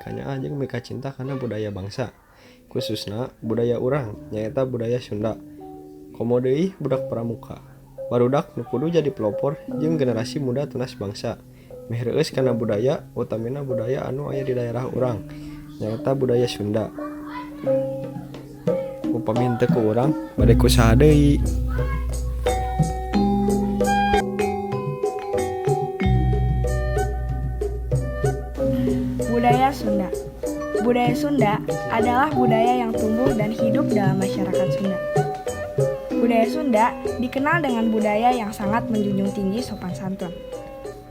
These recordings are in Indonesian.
mekanya jeung meka cinta kana budaya bangsa. Khususna budaya urang nyaeta budaya Sunda. Komo deui budak pramuka. Barudak nu kudu jadi pelopor jeung generasi muda tunas bangsa. Meh reueus kana budaya utamina budaya anu aya di daerah urang nyaeta budaya Sunda. Upami henteu ku urang bade kusaha deui. Budaya Sunda. Budaya Sunda adalah budaya yang tumbuh dan hidup dalam masyarakat Sunda. Budaya Sunda dikenal dengan budaya yang sangat menjunjung tinggi sopan santun.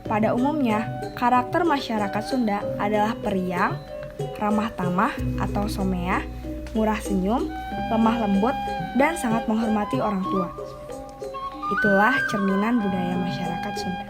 Pada umumnya, karakter masyarakat Sunda adalah periang, ramah tamah atau someah, murah senyum, lemah lembut, dan sangat menghormati orang tua. Itulah cerminan budaya masyarakat Sunda.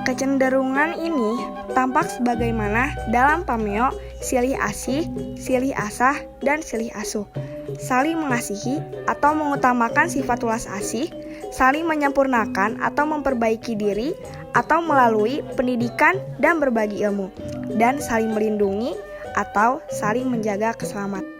Kecenderungan ini tampak sebagaimana dalam pameo silih asih, silih asah, dan silih asuh. Saling mengasihi atau mengutamakan sifat ulas asih, saling menyempurnakan atau memperbaiki diri atau melalui pendidikan dan berbagi ilmu, dan saling melindungi atau saling menjaga keselamatan.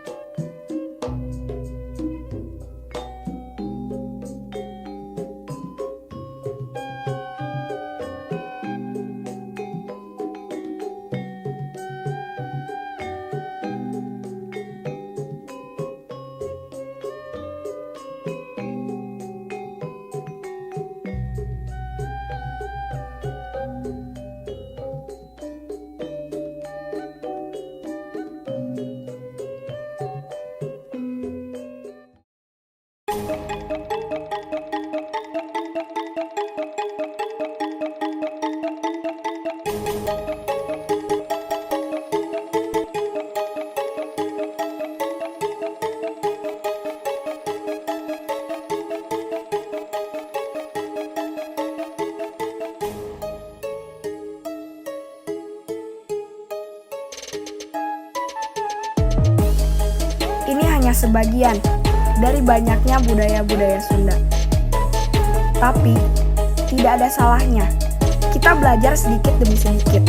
Ini hanya sebagian dari banyaknya budaya-budaya Sunda. Tapi, tidak ada salahnya kita belajar sedikit demi sedikit.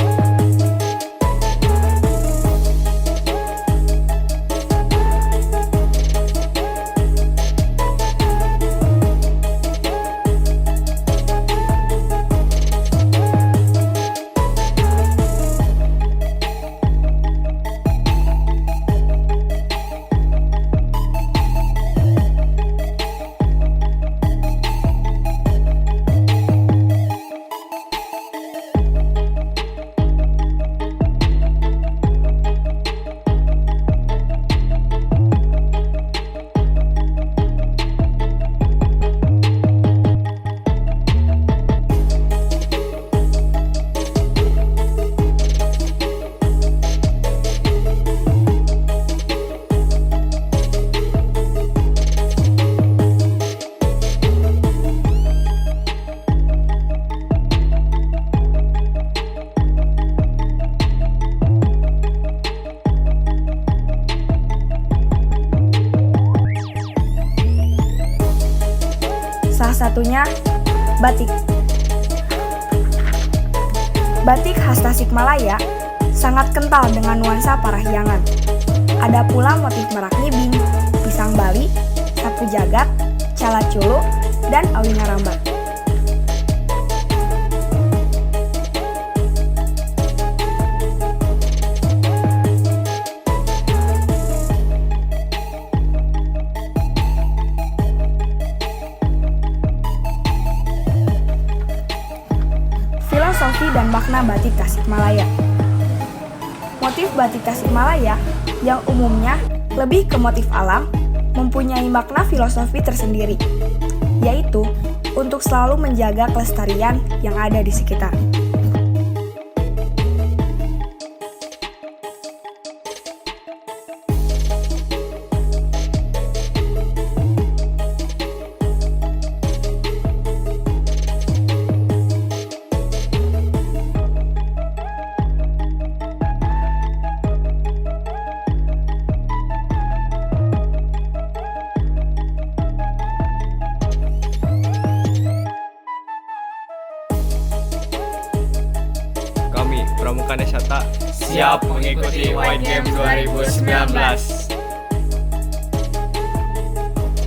Salah satunya batik. Batik khas Tasikmalaya sangat kental dengan nuansa parahyangan. Ada pula motif merak ngibing, pisang Bali, sapu jagat, calaculu, dan awina rambat. Filosofi dan makna batik Tasikmalaya. Motif batik Tasikmalaya yang umumnya lebih ke motif alam mempunyai makna filosofi tersendiri, yaitu untuk selalu menjaga kelestarian yang ada di sekitar. Pramuka Desata Siap mengikuti White Game 2019.